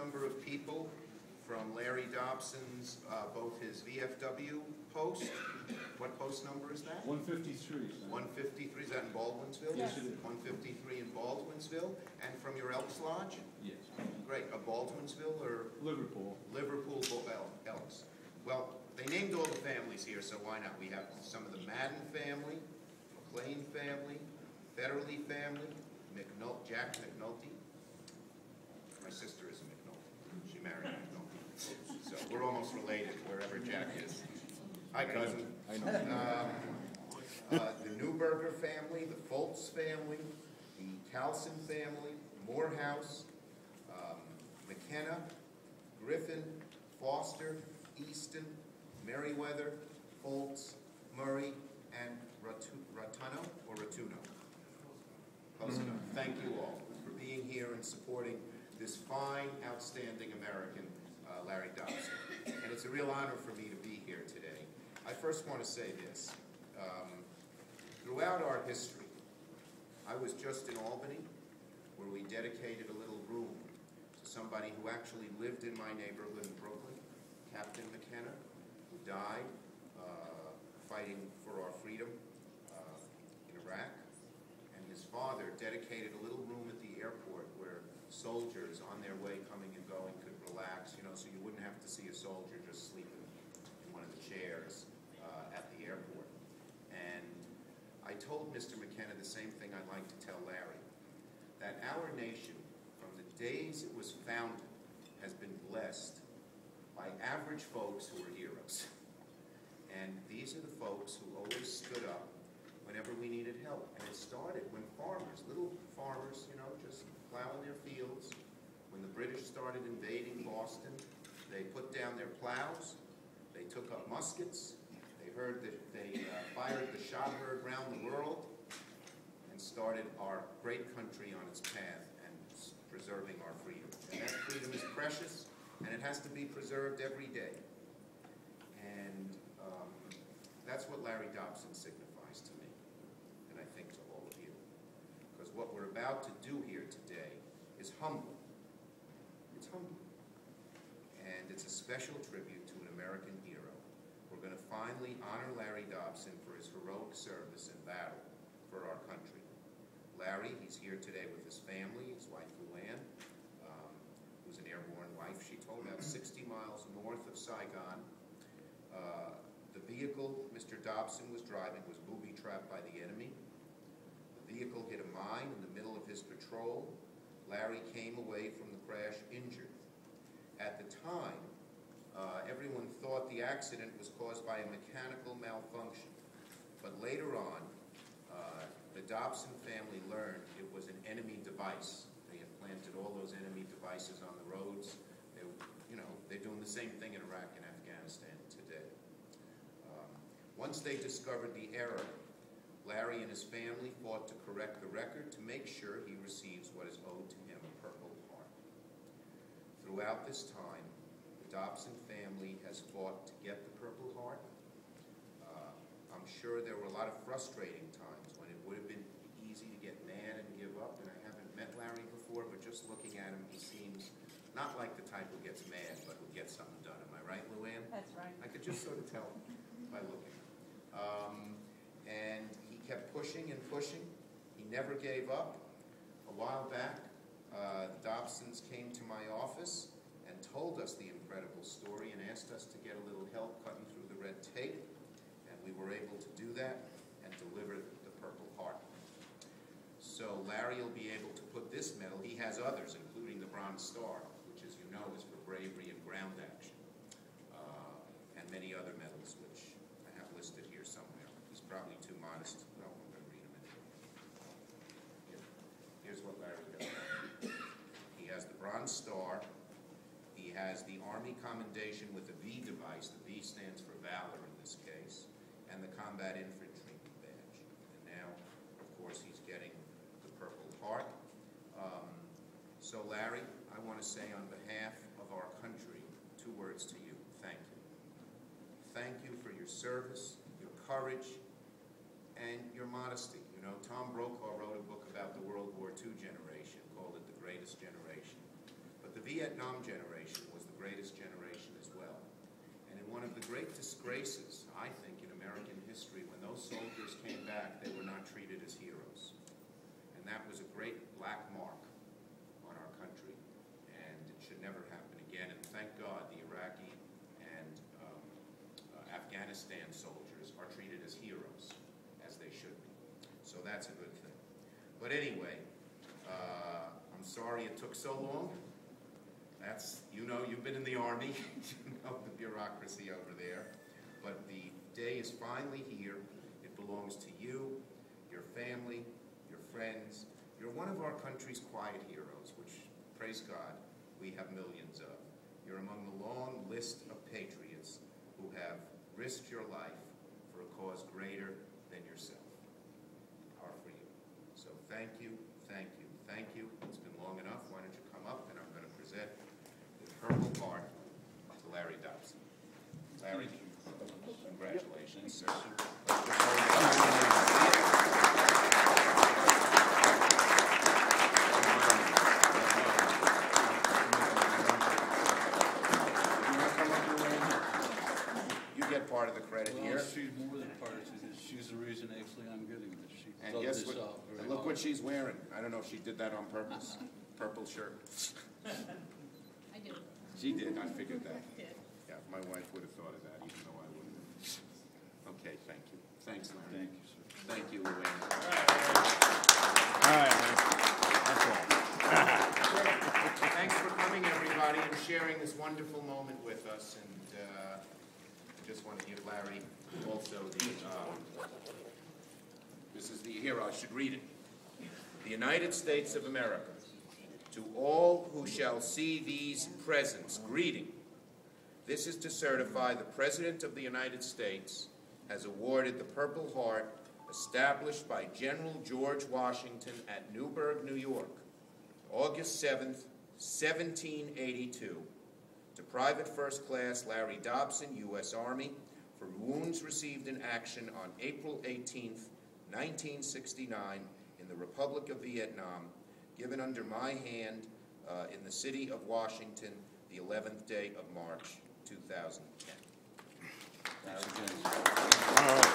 number of people from Larry Dobson's, both his VFW post. What post number is that? 153. 153, is that in Baldwinsville? Yes, it is. 153 in Baldwinsville. And from your Elks Lodge? Yes. Great. Baldwinsville or? Liverpool. Liverpool Elks. Well, they named all the families here, so why not? We have some of the Madden family, McLean family, Federley family, Jack McNulty. My sister is a McNulty. She married a McNulty. So we're almost related wherever Jack is. Hi, cousin. I know. The Newberger family, the Foltz family, the Calson family, Morehouse, McKenna, Griffin, Foster, Easton, Merriweather, Foltz, Murray, and Ratuno. Close enough. Thank you all for being here and supporting this fine, outstanding American, Larry Dobson. And it's a real honor for me to be here today. I first want to say this. Throughout our history, I was just in Albany, where we dedicated a little room to somebody who actually lived in my neighborhood in Brooklyn, Captain McKenna, who died fighting for our freedom in Iraq. And his father dedicated a little room at the airport where soldiers on their way coming and going could relax, so you wouldn't have to see a soldier just sleeping in one of the chairs at the airport. And I told Mr. McKenna the same thing I'd like to tell Larry, that our nation, from the days it was founded, has been blessed by average folks who are heroes. And these are the folks who always stood up whenever we needed help. And it started when little farmers, just plowing their fields. When the British started invading Boston, they put down their plows, they took up muskets, they fired the shot heard round the world, and started our great country on its path and preserving our freedom. And that freedom is precious, and it has to be preserved every day. And that's what Larry Dobson signifies to me, and I think to all of you. Because what we're about to do here today is humble. It's humble. And it's a special tribute to an American hero. We're going to finally honor Larry Dobson for his heroic service in battle for our country. Larry, he's here today with his family, his wife Luann, who's an airborne wife, she told me, about 60 miles north of Saigon. The vehicle Mr. Dobson was driving was booby-trapped by the enemy. The vehicle hit a mine in the middle of his patrol. Larry came away from the crash injured. At the time, everyone thought the accident was caused by a mechanical malfunction. But later on, the Dobson family learned it was an enemy device. They had planted all those enemy devices on the roads. They're doing the same thing in Iraq and Afghanistan today. Once they discovered the error, Larry and his family fought to correct the record to make sure he receives what is owed to him, a Purple Heart. Throughout this time, the Dobson family has fought to get the Purple Heart. I'm sure there were a lot of frustrating times when it would have been easy to get mad and give up, and I haven't met Larry before, but just looking at him, he seems not like the type who gets mad, but who gets something done. Am I right, Luann? That's right. I could just sort of tell by looking. And he kept pushing and pushing. He never gave up. A while back, the Dobsons came to my office and told us the incredible story and asked us to get a little help cutting through the red tape. And we were able to do that and deliver the Purple Heart. So Larry will be able to put this medal. He has others, including the Bronze Star, which, as you know, is for bravery and ground action, and many other medals, which I have listed here somewhere. He's probably too modest. No, I'm going to read them anyway. Here's what Larry does. He has the Bronze Star. He has the Army Commendation with the V device. The V stands for Valor in this case, and the Combat Infantry Badge. And now, of course, he's getting the Purple Heart. So Larry, I want to say on behalf of our country, 2 words to you. Thank you. Thank you for your service, your courage, and your modesty. Tom Brokaw wrote a book about the World War II generation, called it The Greatest Generation. But But the Vietnam generation was the greatest generation as well. And in one of the great disgraces, I think, in American history, when those soldiers came back, they were not treated as heroes. And that was a great black mark on our country, and it should never happen again. And thank God the Iraqi and Afghanistan soldiers are treated as heroes, as they should be. So that's a good thing. But anyway, I'm sorry it took so long. That's, you know, you've been in the Army, you know the bureaucracy over there. But the day is finally here. It belongs to you, your family, your friends. You're one of our country's quiet heroes, which, praise God, we have millions of. You're among the long list of patriots who have risked your life for a cause greater than yourself, or for you. So thank you, thank you, thank you. It's been long enough. Why don't you come up, and I'm going to present the Purple Heart to Larry Dobson. Larry, congratulations, sir. Part of the credit here. She's more than part of it. She's the reason actually I'm getting this. She and dug guess this what? up very And look hard. what she's wearing. I don't know if she did that on purpose. Purple shirt. I did. She did. I figured that. I did. Yeah, my wife would have thought of that, even though I wouldn't. Okay, thank you. Thanks, Larry. Thank you, sir. Thank you, Luann. All right. That's all. Thanks for coming, everybody, and sharing this wonderful moment with us. And I just want to give Larry also the, this is the, here, I should read it. The United States of America, to all who shall see these presents, greeting. This is to certify the President of the United States has awarded the Purple Heart established by General George Washington at Newburgh, New York, August 7th, 1782, to Private First Class Larry Dobson, U.S. Army, for wounds received in action on April 18th, 1969, in the Republic of Vietnam, given under my hand in the city of Washington, the 11th day of March, 2010. Thanks again. All right.